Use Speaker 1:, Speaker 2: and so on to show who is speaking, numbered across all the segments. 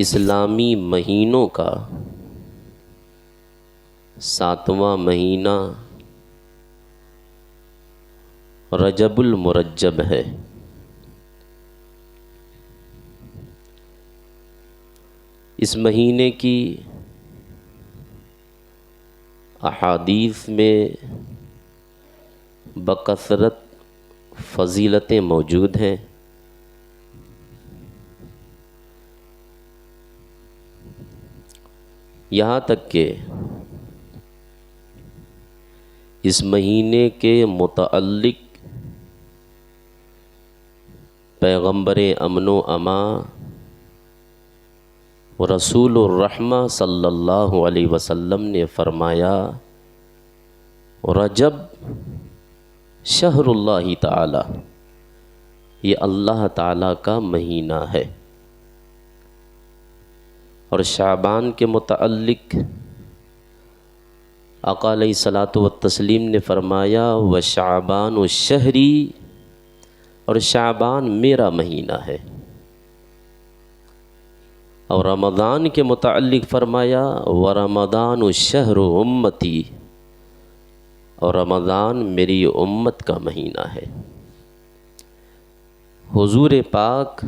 Speaker 1: اسلامی مہینوں کا 7واں مہینہ رجب المرجب ہے۔ اس مہینے کی احادیث میں بکثرت فضیلتیں موجود ہیں۔ یہاں تک کہ اس مہینے کے متعلق پیغمبر امن و امان رسول الرحمہ صلی اللہ علیہ وسلم نے فرمایا، رجب شہر اللہ تعالی، یہ اللہ تعالی کا مہینہ ہے۔ اور شعبان کے متعلق آقا علیہ الصلاۃ والتسلیم نے فرمایا، وشعبان شہری، اور شعبان میرا مہینہ ہے۔ اور رمضان کے متعلق فرمایا، ورمضان شہر امتی، اور رمضان میری امت کا مہینہ ہے۔ حضور پاک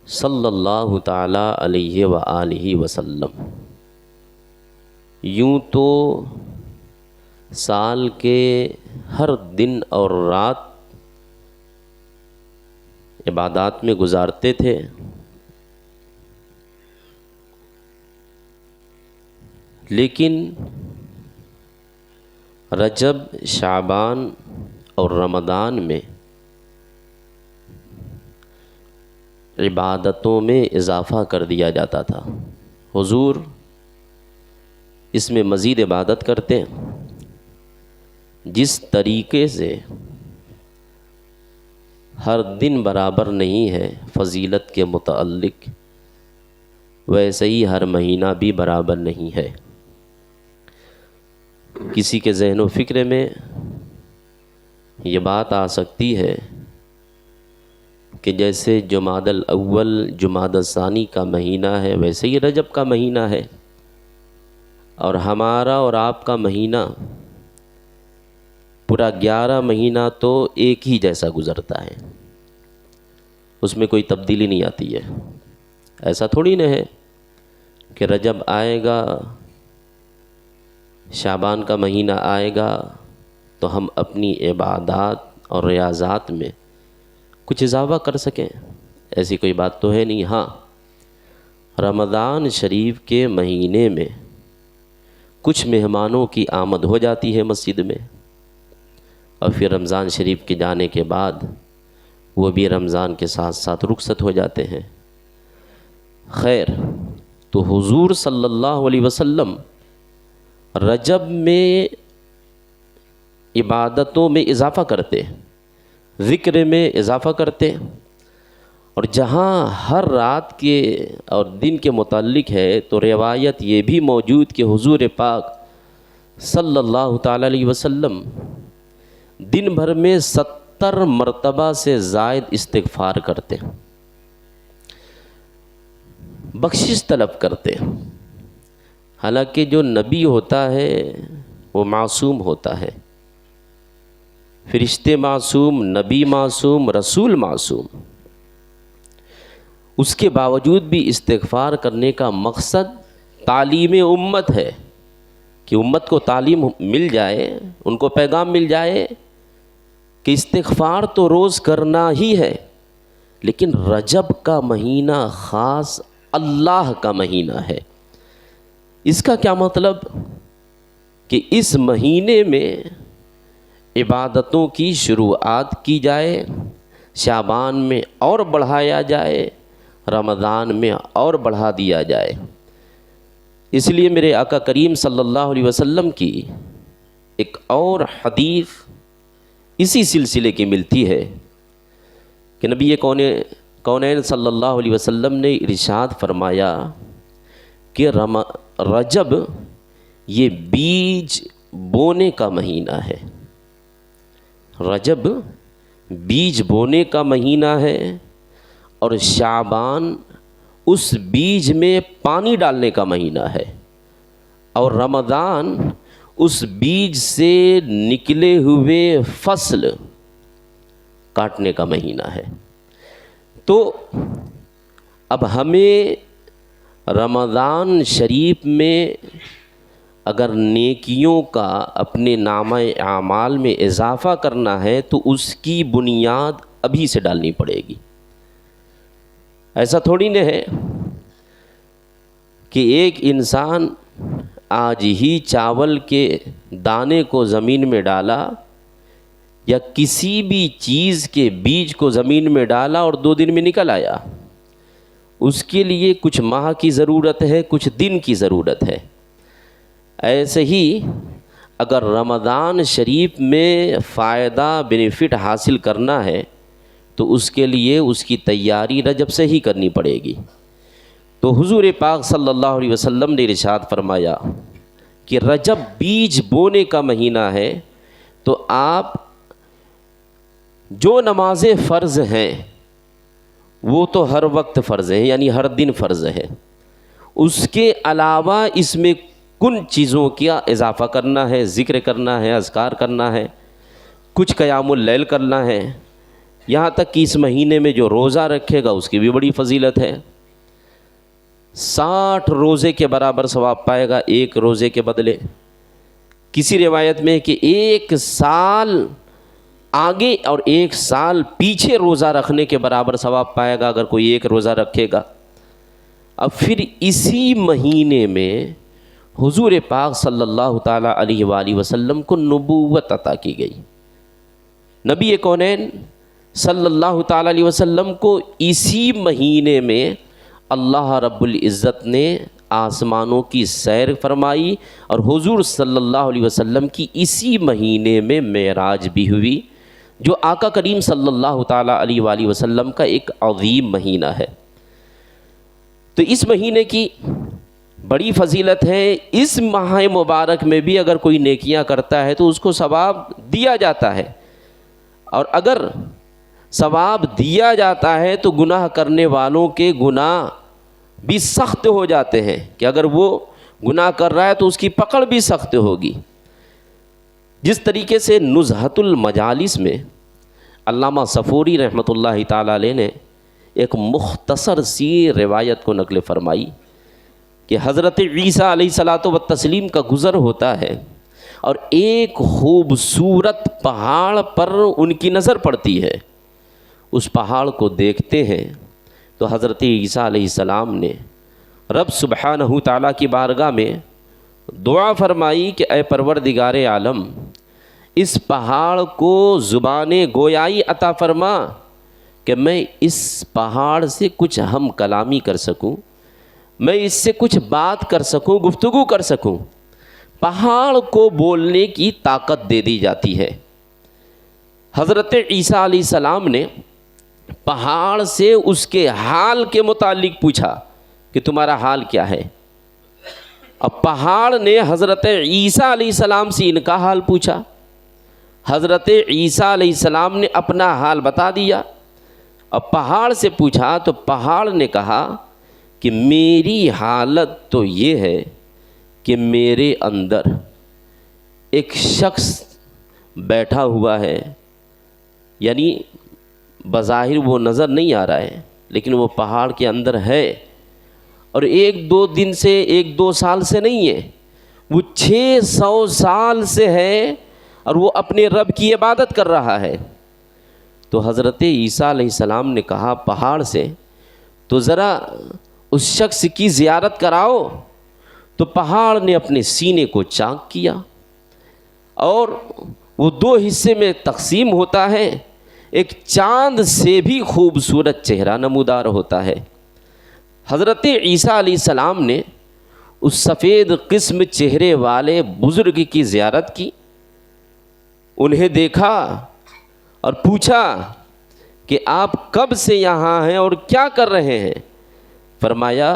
Speaker 1: صلی اللہ تعالی علیہ وآلہ وسلم یوں تو سال کے ہر دن اور رات عبادات میں گزارتے تھے، لیکن رجب، شعبان اور رمضان میں عبادتوں میں اضافہ کر دیا جاتا تھا۔ حضور اس میں مزید عبادت کرتے ہیں۔ جس طریقے سے ہر دن برابر نہیں ہے فضیلت کے متعلق، ویسے ہی ہر مہینہ بھی برابر نہیں ہے۔ کسی کے ذہن و فکر میں یہ بات آ سکتی ہے کہ جیسے جمادی الاول، جمادی الثانی کا مہینہ ہے، ویسے ہی رجب کا مہینہ ہے، اور ہمارا اور آپ کا مہینہ پورا 11 مہینہ تو ایک ہی جیسا گزرتا ہے، اس میں کوئی تبدیلی نہیں آتی ہے۔ ایسا تھوڑی نہ ہے کہ رجب آئے گا، شعبان کا مہینہ آئے گا تو ہم اپنی عبادات اور ریاضات میں کچھ اضافہ کر سکیں، ایسی کوئی بات تو ہے نہیں۔ ہاں، رمضان شریف کے مہینے میں کچھ مہمانوں کی آمد ہو جاتی ہے مسجد میں، اور پھر رمضان شریف کے جانے کے بعد وہ بھی رمضان کے ساتھ ساتھ رخصت ہو جاتے ہیں۔ خیر، تو حضور صلی اللہ علیہ وسلم رجب میں عبادتوں میں اضافہ کرتے، ذکر میں اضافہ کرتے، اور جہاں ہر رات کے اور دن کے متعلق ہے تو روایت یہ بھی موجود کہ حضور پاک صلی اللہ تعالی علیہ وسلم دن بھر میں 70 مرتبہ سے زائد استغفار کرتے، بخشش طلب کرتے۔ حالانکہ جو نبی ہوتا ہے وہ معصوم ہوتا ہے، فرشتے معصوم، نبی معصوم، رسول معصوم، اس کے باوجود بھی استغفار کرنے کا مقصد تعلیم امت ہے کہ امت کو تعلیم مل جائے، ان کو پیغام مل جائے کہ استغفار تو روز کرنا ہی ہے، لیکن رجب کا مہینہ خاص اللہ کا مہینہ ہے۔ اس کا کیا مطلب کہ اس مہینے میں عبادتوں کی شروعات کی جائے، شعبان میں اور بڑھایا جائے، رمضان میں اور بڑھا دیا جائے۔ اس لیے میرے آقا کریم صلی اللہ علیہ وسلم کی ایک اور حدیث اسی سلسلے کی ملتی ہے کہ نبی کونین صلی اللہ علیہ وسلم نے ارشاد فرمایا کہ رجب یہ بیج بونے کا مہینہ ہے۔ رجب بیج بونے کا مہینہ ہے، اور شعبان اس بیج میں پانی ڈالنے کا مہینہ ہے، اور رمضان اس بیج سے نکلے ہوئے فصل کاٹنے کا مہینہ ہے۔ تو اب ہمیں رمضان شریف میں اگر نیکیوں کا اپنے نامہ اعمال میں اضافہ کرنا ہے تو اس کی بنیاد ابھی سے ڈالنی پڑے گی۔ ایسا تھوڑی نہ ہے کہ ایک انسان آج ہی چاول کے دانے کو زمین میں ڈالا یا کسی بھی چیز کے بیج کو زمین میں ڈالا اور 2 دن میں نکل آیا۔ اس کے لیے کچھ ماہ کی ضرورت ہے، کچھ دن کی ضرورت ہے۔ ایسے ہی اگر رمضان شریف میں فائدہ بینیفٹ حاصل کرنا ہے تو اس کے لیے اس کی تیاری رجب سے ہی کرنی پڑے گی۔ تو حضور پاک صلی اللہ علیہ وسلم نے ارشاد فرمایا کہ رجب بیج بونے کا مہینہ ہے، تو آپ جو نمازیں فرض ہیں وہ تو ہر وقت فرض ہیں، یعنی ہر دن فرض ہے، اس کے علاوہ اس میں کن چیزوں کا اضافہ کرنا ہے، ذکر کرنا ہے، اذکار کرنا ہے، کچھ قیام اللیل کرنا ہے، یہاں تک کہ اس مہینے میں جو روزہ رکھے گا اس کی بھی بڑی فضیلت ہے۔ 60 روزے کے برابر ثواب پائے گا ایک روزے کے بدلے۔ کسی روایت میں کہ 1 سال آگے اور 1 سال پیچھے روزہ رکھنے کے برابر ثواب پائے گا اگر کوئی ایک روزہ رکھے گا۔ اب پھر اسی مہینے میں حضور پاک صلی اللہ تعالیٰ علیہ وآلہ وسلم کو نبوت عطا کی گئی۔ نبی کونین صلی اللہ تعالیٰ علیہ وسلم کو اسی مہینے میں اللہ رب العزت نے آسمانوں کی سیر فرمائی، اور حضور صلی اللہ علیہ وسلم کی اسی مہینے میں معراج بھی ہوئی، جو آقا کریم صلی اللہ تعالیٰ علیہ وآلہ وسلم کا ایک عظیم مہینہ ہے۔ تو اس مہینے کی بڑی فضیلت ہے۔ اس ماہ مبارک میں بھی اگر کوئی نیکیاں کرتا ہے تو اس کو ثواب دیا جاتا ہے، اور اگر ثواب دیا جاتا ہے تو گناہ کرنے والوں کے گناہ بھی سخت ہو جاتے ہیں، کہ اگر وہ گناہ کر رہا ہے تو اس کی پکڑ بھی سخت ہوگی۔ جس طریقے سے نزہۃ المجالس میں علامہ صفوری رحمۃ اللہ تعالیٰ علیہ نے ایک مختصر سی روایت کو نقل فرمائی کہ حضرت عیسیٰ علیہ الصلاۃ والتسلیم کا گزر ہوتا ہے، اور ایک خوبصورت پہاڑ پر ان کی نظر پڑتی ہے۔ اس پہاڑ کو دیکھتے ہیں تو حضرت عیسیٰ علیہ السلام نے رب سبحانہ تعالیٰ کی بارگاہ میں دعا فرمائی کہ اے پروردگار عالم، اس پہاڑ کو زبان گویائی عطا فرما کہ میں اس پہاڑ سے کچھ ہم کلامی کر سکوں، میں اس سے کچھ بات کر سکوں، گفتگو کر سکوں۔ پہاڑ کو بولنے کی طاقت دے دی جاتی ہے۔ حضرت عیسیٰ علیہ السلام نے پہاڑ سے اس کے حال کے متعلق پوچھا کہ تمہارا حال کیا ہے؟ اب پہاڑ نے حضرت عیسیٰ علیہ السلام سے ان کا حال پوچھا، حضرت عیسیٰ علیہ السلام نے اپنا حال بتا دیا۔ اب پہاڑ سے پوچھا تو پہاڑ نے کہا کہ میری حالت تو یہ ہے کہ میرے اندر ایک شخص بیٹھا ہوا ہے، یعنی بظاہر وہ نظر نہیں آ رہا ہے لیکن وہ پہاڑ کے اندر ہے، اور 1-2 دن سے 1-2 سال سے نہیں ہے، وہ 600 سال سے ہے، اور وہ اپنے رب کی عبادت کر رہا ہے۔ تو حضرت عیسیٰ علیہ السلام نے کہا پہاڑ سے تو ذرا اس شخص کی زیارت کراؤ۔ تو پہاڑ نے اپنے سینے کو چاک کیا، اور وہ 2 حصے میں تقسیم ہوتا ہے، ایک چاند سے بھی خوبصورت چہرہ نمودار ہوتا ہے۔ حضرت عیسیٰ علیہ السلام نے اس سفید قسم چہرے والے بزرگ کی زیارت کی، انہیں دیکھا اور پوچھا کہ آپ کب سے یہاں ہیں اور کیا کر رہے ہیں؟ فرمایا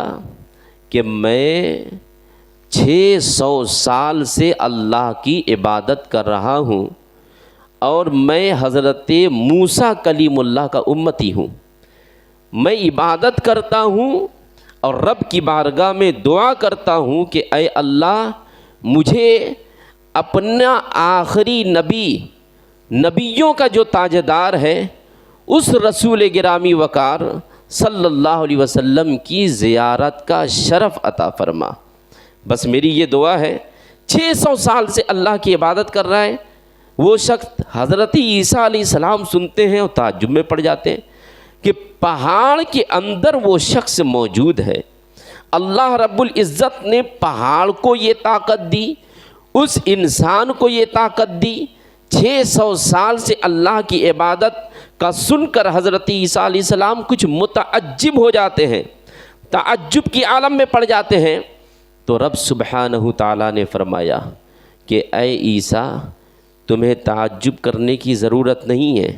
Speaker 1: کہ میں 600 سال سے اللہ کی عبادت کر رہا ہوں، اور میں حضرت موسیٰ کلیم اللہ کا امتی ہوں۔ میں عبادت کرتا ہوں اور رب کی بارگاہ میں دعا کرتا ہوں کہ اے اللہ مجھے اپنا آخری نبی، نبیوں کا جو تاجدار ہے، اس رسول گرامی وقار صلی اللہ علیہ وسلم کی زیارت کا شرف عطا فرما۔ بس میری یہ دعا ہے۔ 600 سال سے اللہ کی عبادت کر رہا ہے وہ شخص، حضرت عیسیٰ علیہ السلام سنتے ہیں اور تعجب میں پڑ جاتے ہیں کہ پہاڑ کے اندر وہ شخص موجود ہے۔ اللہ رب العزت نے پہاڑ کو یہ طاقت دی، اس انسان کو یہ طاقت دی۔ 600 سال سے اللہ کی عبادت کا سن کر حضرت عیسیٰ علیہ السلام کچھ متعجب ہو جاتے ہیں، تعجب کی عالم میں پڑ جاتے ہیں۔ تو رب سبحانہ تعالیٰ نے فرمایا کہ اے عیسیٰ تمہیں تعجب کرنے کی ضرورت نہیں ہے،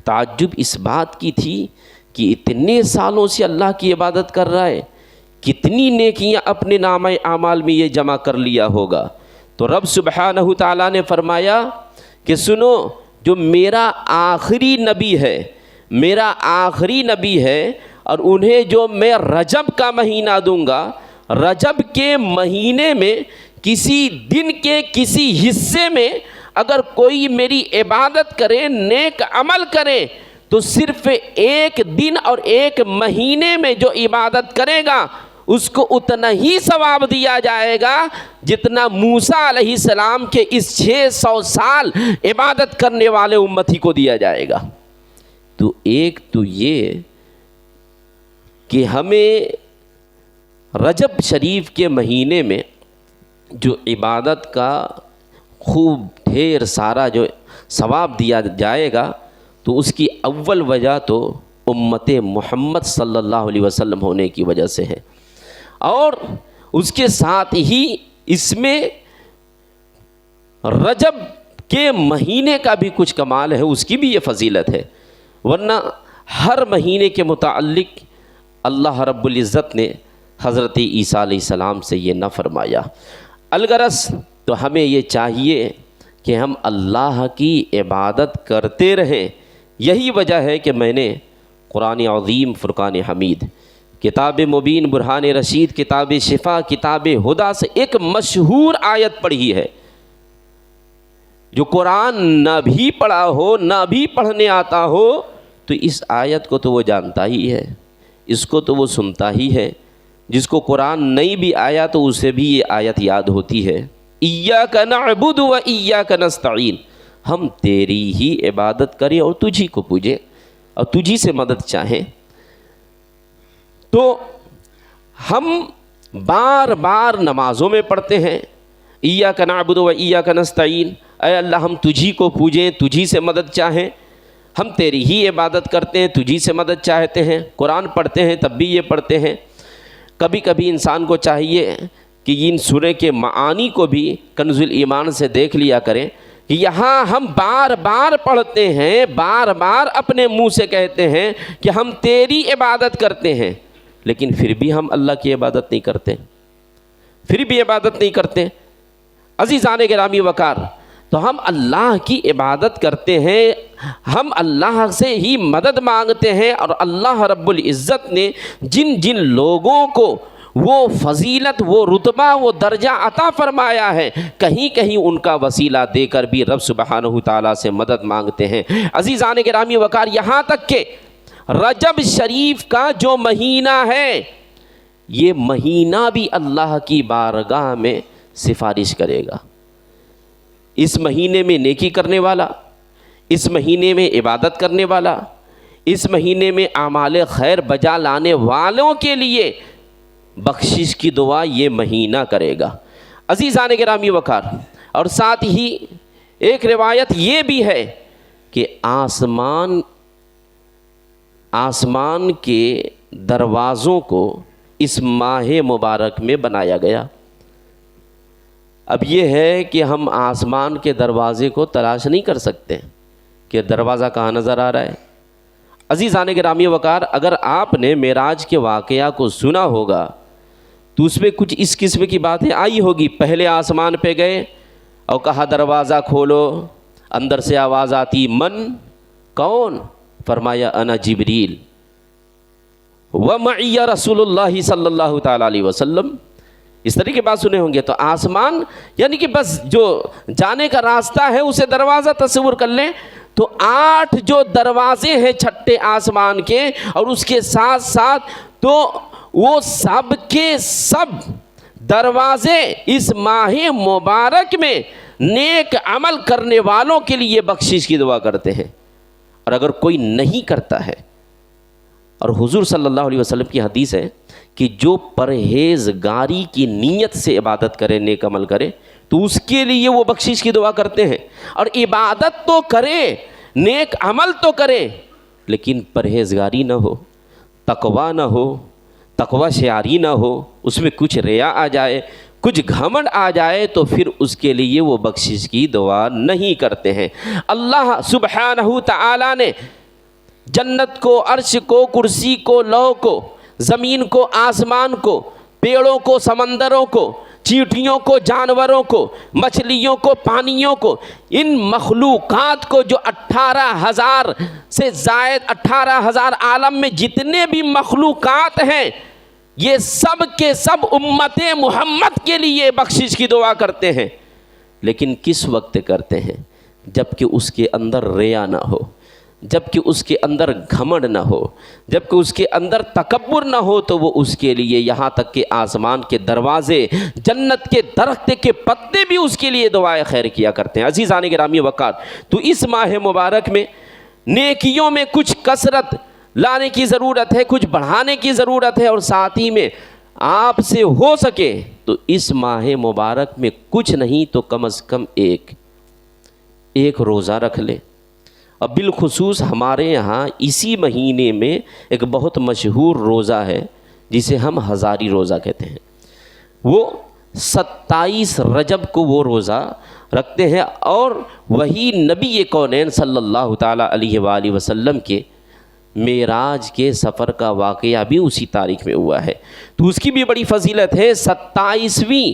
Speaker 1: تعجب اس بات کی تھی کہ اتنے سالوں سے اللہ کی عبادت کر رہا ہے، کتنی نیکیاں اپنے نامہ اعمال میں یہ جمع کر لیا ہوگا۔ تو رب سبحانہ تعالیٰ نے فرمایا کہ سنو، جو میرا آخری نبی ہے، میرا آخری نبی ہے، اور انہیں جو میں رجب کا مہینہ دوں گا، رجب کے مہینے میں کسی دن کے کسی حصے میں اگر کوئی میری عبادت کرے، نیک عمل کرے، تو صرف ایک دن اور ایک مہینے میں جو عبادت کرے گا اس کو اتنا ہی ثواب دیا جائے گا جتنا موسیٰ علیہ السلام کے اس 600 سال عبادت کرنے والے امتی کو دیا جائے گا۔ تو ایک تو یہ کہ ہمیں رجب شریف کے مہینے میں جو عبادت کا خوب ڈھیر سارا جو ثواب دیا جائے گا، تو اس کی اول وجہ تو امت محمد صلی اللہ علیہ وسلم ہونے کی وجہ سے ہے، اور اس کے ساتھ ہی اس میں رجب کے مہینے کا بھی کچھ کمال ہے، اس کی بھی یہ فضیلت ہے۔ ورنہ ہر مہینے کے متعلق اللہ رب العزت نے حضرت عیسیٰ علیہ السلام سے یہ نہ فرمایا۔ الغرض تو ہمیں یہ چاہیے کہ ہم اللہ کی عبادت کرتے رہیں۔ یہی وجہ ہے کہ میں نے قرآن عظیم، فرقان حمید، کتاب مبین، برہان رشید، کتاب شفا، کتاب ہدا سے ایک مشہور آیت پڑھی ہے۔ جو قرآن نہ بھی پڑھا ہو، نہ بھی پڑھنے آتا ہو، تو اس آیت کو تو وہ جانتا ہی ہے، اس کو تو وہ سنتا ہی ہے۔ جس کو قرآن نہیں بھی آیا تو اسے بھی یہ آیت یاد ہوتی ہے، ایاک نعبد و ایاک نستعین، ہم تیری ہی عبادت کریں اور تجھی کو پوجیں اور تجھی سے مدد چاہیں۔ تو ہم بار بار نمازوں میں پڑھتے ہیں ایاک نعبد و ایاک نستعین، اے اللہ ہم تجھی کو پوجیں، تجھی سے مدد چاہیں، ہم تیری ہی عبادت کرتے ہیں، تجھی سے مدد چاہتے ہیں۔ قرآن پڑھتے ہیں تب بھی یہ پڑھتے ہیں۔ کبھی کبھی انسان کو چاہیے کہ ان سورہ کے معانی کو بھی کنز الایمان سے دیکھ لیا کریں کہ یہاں ہم بار بار پڑھتے ہیں، بار بار اپنے منہ سے کہتے ہیں کہ ہم تیری عبادت کرتے ہیں، لیکن پھر بھی ہم اللہ کی عبادت نہیں کرتے، پھر بھی عبادت نہیں کرتے۔ عزیزان گرامی وقار، تو ہم اللہ کی عبادت کرتے ہیں، ہم اللہ سے ہی مدد مانگتے ہیں، اور اللہ رب العزت نے جن جن لوگوں کو وہ فضیلت، وہ رتبہ، وہ درجہ عطا فرمایا ہے، کہیں کہیں ان کا وسیلہ دے کر بھی رب سبحانہ تعالیٰ سے مدد مانگتے ہیں۔ عزیزان گرامی وقار، یہاں تک کہ رجب شریف کا جو مہینہ ہے، یہ مہینہ بھی اللہ کی بارگاہ میں سفارش کرے گا۔ اس مہینے میں نیکی کرنے والا، اس مہینے میں عبادت کرنے والا، اس مہینے میں اعمال خیر بجا لانے والوں کے لیے بخشش کی دعا یہ مہینہ کرے گا۔ عزیزان گرامی وقار، اور ساتھ ہی ایک روایت یہ بھی ہے کہ آسمان کے دروازوں کو اس ماہ مبارک میں بنایا گیا۔ اب یہ ہے کہ ہم آسمان کے دروازے کو تلاش نہیں کر سکتے کہ دروازہ کہاں نظر آ رہا ہے۔ عزیزان گرامی وقار، اگر آپ نے معراج کے واقعہ کو سنا ہوگا تو اس میں کچھ اس قسم کی باتیں آئی ہوگی۔ پہلے آسمان پہ گئے اور کہا دروازہ کھولو، اندر سے آواز آتی، من؟ کون؟ فرمایا انا جبریل۔ وَمَعِيَ رَسُولُ اللَّهِ صلی اللہ تعالیٰ علیہ وسلم. اس طرح کی بات سنے ہوں گے. تو آسمان یعنی کہ بس جو جانے کا راستہ ہے اسے دروازہ تصور کر لیں. تو 8 جو دروازے ہیں چھٹے آسمان کے، اور اس کے ساتھ ساتھ تو وہ سب کے سب دروازے اس ماہ مبارک میں نیک عمل کرنے والوں کے لیے بخشش کی دعا کرتے ہیں. اور اگر کوئی نہیں کرتا ہے، اور حضور صلی اللہ علیہ وسلم کی حدیث ہے کہ جو پرہیزگاری کی نیت سے عبادت کرے، نیک عمل کرے، تو اس کے لیے وہ بخشش کی دعا کرتے ہیں. اور عبادت تو کرے، نیک عمل تو کرے، لیکن پرہیزگاری نہ ہو، تقوی نہ ہو، تقوی شعاری نہ ہو، اس میں کچھ ریا آ جائے، کچھ گھمنڈ آ جائے، تو پھر اس کے لیے وہ بخشش کی دعا نہیں کرتے ہیں. اللہ سبحانہ تعالیٰ نے جنت کو، عرش کو، کرسی کو، لوح کو، زمین کو، آسمان کو، پیڑوں کو، سمندروں کو، چیونٹیوں کو، جانوروں کو، مچھلیوں کو، پانیوں کو، ان مخلوقات کو جو 18,000 سے زائد 18,000 عالم میں جتنے بھی مخلوقات ہیں، یہ سب کے سب امت محمد کے لیے بخشش کی دعا کرتے ہیں. لیکن کس وقت کرتے ہیں؟ جب کہ اس کے اندر ریا نہ ہو، جب کہ اس کے اندر گھمنڈ نہ ہو، جب کہ اس کے اندر تکبر نہ ہو، تو وہ اس کے لیے یہاں تک کہ آسمان کے دروازے، جنت کے درخت کے پتے بھی اس کے لیے دعائے خیر کیا کرتے ہیں. عزیزان گرامی وقار، تو اس ماہ مبارک میں نیکیوں میں کچھ کثرت لانے کی ضرورت ہے، کچھ بڑھانے کی ضرورت ہے، اور ساتھ ہی میں آپ سے ہو سکے تو اس ماہ مبارک میں کچھ نہیں تو کم از کم ایک روزہ رکھ لے. اور بالخصوص ہمارے یہاں اسی مہینے میں ایک بہت مشہور روزہ ہے جسے ہم ہزاری روزہ کہتے ہیں. وہ 27 رجب کو وہ روزہ رکھتے ہیں، اور وہی نبی کونین صلی اللہ تعالیٰ علیہ وآلہ وسلم کے معراج کے سفر کا واقعہ بھی اسی تاریخ میں ہوا ہے. تو اس کی بھی بڑی فضیلت ہے. 27ویں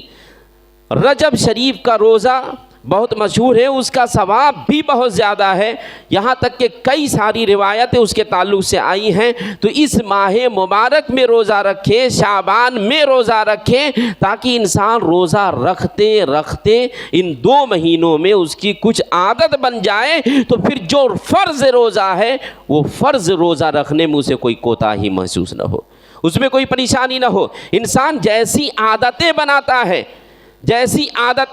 Speaker 1: رجب شریف کا روزہ بہت مشہور ہے، اس کا ثواب بھی بہت زیادہ ہے، یہاں تک کہ کئی ساری روایتیں اس کے تعلق سے آئی ہیں. تو اس ماہ مبارک میں روزہ رکھیں، شعبان میں روزہ رکھیں، تاکہ انسان روزہ رکھتے رکھتے ان 2 مہینوں میں اس کی کچھ عادت بن جائے، تو پھر جو فرض روزہ ہے وہ فرض روزہ رکھنے میں اسے کوئی کوتاہی محسوس نہ ہو، اس میں کوئی پریشانی نہ ہو. انسان جیسی عادتیں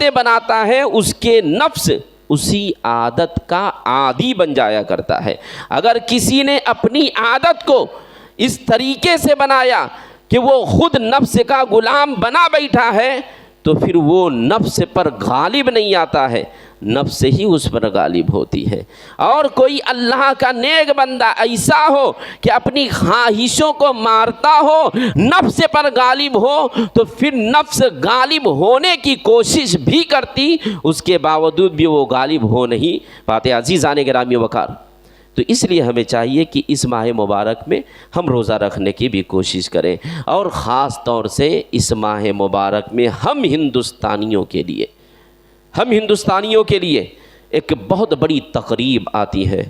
Speaker 1: بناتا ہے اس کے نفس اسی عادت کا عادی بن جایا کرتا ہے. اگر کسی نے اپنی عادت کو اس طریقے سے بنایا کہ وہ خود نفس کا غلام بنا بیٹھا ہے، تو پھر وہ نفس پر غالب نہیں آتا ہے، نفس ہی اس پر غالب ہوتی ہے. اور کوئی اللہ کا نیک بندہ ایسا ہو کہ اپنی خواہشوں کو مارتا ہو، نفس پر غالب ہو، تو پھر نفس غالب ہونے کی کوشش بھی کرتی، اس کے باوجود بھی وہ غالب ہو نہیں پاتے. عزیزان گرامی وقار، تو اس لیے ہمیں چاہیے کہ اس ماہ مبارک میں ہم روزہ رکھنے کی بھی کوشش کریں. اور خاص طور سے اس ماہ مبارک میں ہم ہندوستانیوں کے لیے ایک بہت بڑی تقریب آتی ہے،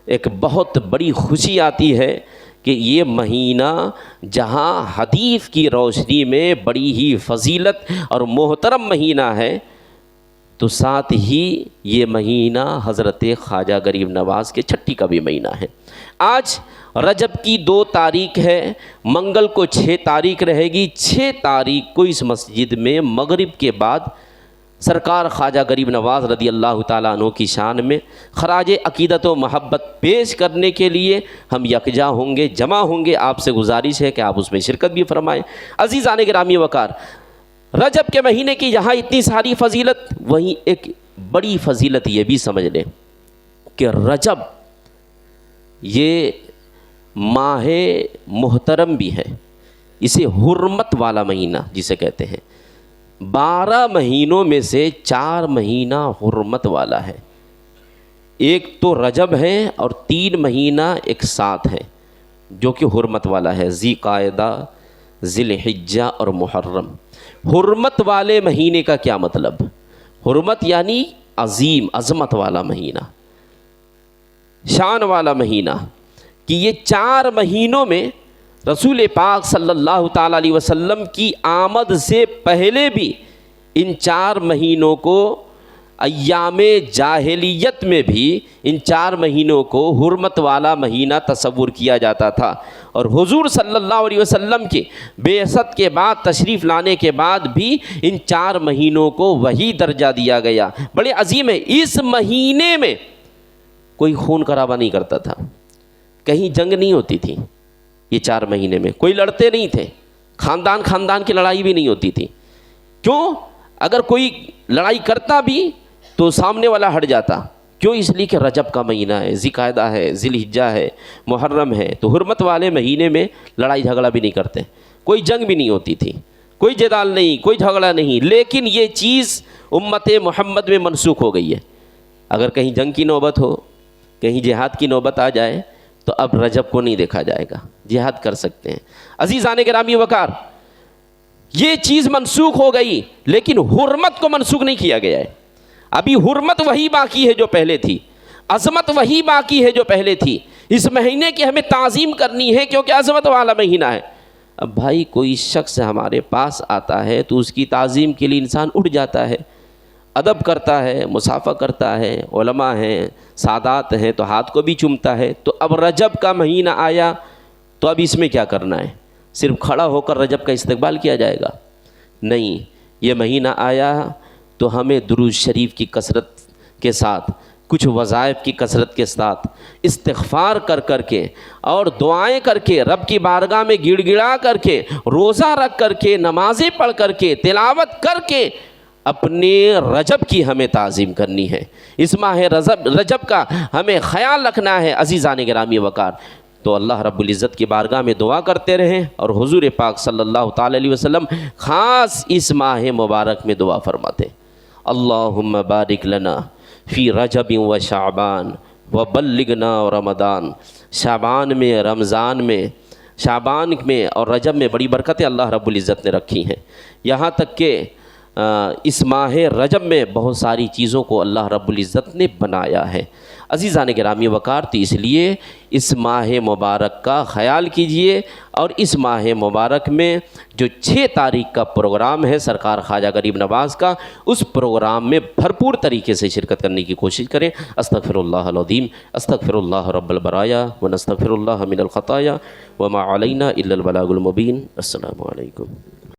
Speaker 1: ایک بہت بڑی خوشی آتی ہے کہ یہ مہینہ جہاں حدیث کی روشنی میں بڑی ہی فضیلت اور محترم مہینہ ہے، تو ساتھ ہی یہ مہینہ حضرت خواجہ غریب نواز کے چھٹی کا بھی مہینہ ہے. آج رجب کی 2 تاریخ ہے، منگل کو 6 تاریخ رہے گی. 6 تاریخ کو اس مسجد میں مغرب کے بعد سرکار خواجہ غریب نواز رضی اللہ تعالیٰ عنہ کی شان میں خراج عقیدت و محبت پیش کرنے کے لیے ہم یکجا ہوں گے، جمع ہوں گے. آپ سے گزارش ہے کہ آپ اس میں شرکت بھی فرمائیں. عزیزان گرامی وقار، رجب کے مہینے کی یہاں اتنی ساری فضیلت، وہیں ایک بڑی فضیلت یہ بھی سمجھ لیں کہ رجب یہ ماہ محترم بھی ہے، اسے حرمت والا مہینہ جسے کہتے ہیں. 12 مہینوں میں سے 4 مہینہ حرمت والا ہے. ایک تو رجب ہے اور 3 مہینہ ایک ساتھ ہے جو کہ حرمت والا ہے، ذی قعدہ، ذی الحجہ اور محرم. حرمت والے مہینے کا کیا مطلب؟ حرمت یعنی عظیم، عظمت والا مہینہ، شان والا مہینہ، کہ یہ 4 مہینوں میں رسول پاک صلی اللہ تعالیٰ علیہ وسلم کی آمد سے پہلے بھی ان 4 مہینوں کو ایام جاہلیت میں بھی ان 4 مہینوں کو حرمت والا مہینہ تصور کیا جاتا تھا، اور حضور صلی اللہ علیہ وسلم کے بعثت کے بعد تشریف لانے کے بعد بھی ان 4 مہینوں کو وہی درجہ دیا گیا۔ بڑے عظیم ہے، اس مہینے میں کوئی خون خرابہ نہیں کرتا تھا، کہیں جنگ نہیں ہوتی تھی، یہ 4 مہینے میں کوئی لڑتے نہیں تھے، خاندان کی لڑائی بھی نہیں ہوتی تھی۔ کیوں؟ اگر کوئی لڑائی کرتا بھی تو سامنے والا ہٹ جاتا، کیوں؟ اس لیے کہ رجب کا مہینہ ہے، ذی القعدہ ہے، ذی الحجہ ہے، محرم ہے، تو حرمت والے مہینے میں لڑائی جھگڑا بھی نہیں کرتے، کوئی جنگ بھی نہیں ہوتی تھی، کوئی جدال نہیں، کوئی جھگڑا نہیں۔ لیکن یہ چیز امت محمد میں منسوخ ہو گئی ہے۔ اگر کہیں جنگ کی نوبت ہو، کہیں جہاد کی نوبت آ جائے تو اب رجب کو نہیں دیکھا جائے گا، جہاد کر سکتے ہیں۔ عزیزان گرامی وقار، یہ چیز منسوخ ہو گئی، لیکن حرمت کو منسوخ نہیں کیا گیا ہے۔ ابھی حرمت وہی باقی ہے جو پہلے تھی، عظمت وہی باقی ہے جو پہلے تھی۔ اس مہینے کی ہمیں تعظیم کرنی ہے کیونکہ عظمت والا مہینہ ہے۔ اب بھائی کوئی شخص ہمارے پاس آتا ہے تو اس کی تعظیم کے لیے انسان اٹھ جاتا ہے، ادب کرتا ہے، مصافحہ کرتا ہے، علماء ہیں، سادات ہیں تو ہاتھ کو بھی چومتا ہے۔ تو اب رجب کا مہینہ آیا تو اب اس میں کیا کرنا ہے؟ صرف کھڑا ہو کر رجب کا استقبال کیا جائے گا؟ نہیں، یہ مہینہ آیا تو ہمیں درود شریف کی کثرت کے ساتھ، کچھ وظائف کی کثرت کے ساتھ، استغفار کر کے اور دعائیں کر کے، رب کی بارگاہ میں گڑ گڑا کر کے، روزہ رکھ کر کے، نمازیں پڑھ کر کے، تلاوت کر کے اپنے رجب کی ہمیں تعظیم کرنی ہے۔ اس ماہ رجب کا ہمیں خیال رکھنا ہے۔ عزیزان گرامی وقار، تو اللہ رب العزت کی بارگاہ میں دعا کرتے رہیں، اور حضور پاک صلی اللہ تعالی علیہ وسلم خاص اس ماہ مبارک میں دعا فرماتے، اللہم بارک لنا فی رجب و شعبان و بلغنا رمضان۔ شعبان میں، رمضان میں، شعبان میں اور رجب میں بڑی برکتیں اللہ رب العزت نے رکھی ہیں، یہاں تک کہ اس ماہ رجب میں بہت ساری چیزوں کو اللہ رب العزت نے بنایا ہے۔ عزیزان گرامی وقار، تو اس لیے اس ماہ مبارک کا خیال کیجئے، اور اس ماہ مبارک میں جو 6 تاریخ کا پروگرام ہے سرکار خواجہ غریب نواز کا، اس پروگرام میں بھرپور طریقے سے شرکت کرنے کی کوشش کریں۔ استغفر اللہ العظیم، استغفر اللہ رب البرایا و نستغفر اللہ من الخطایا وما علینا الا البلاغ المبین۔ السلام علیکم۔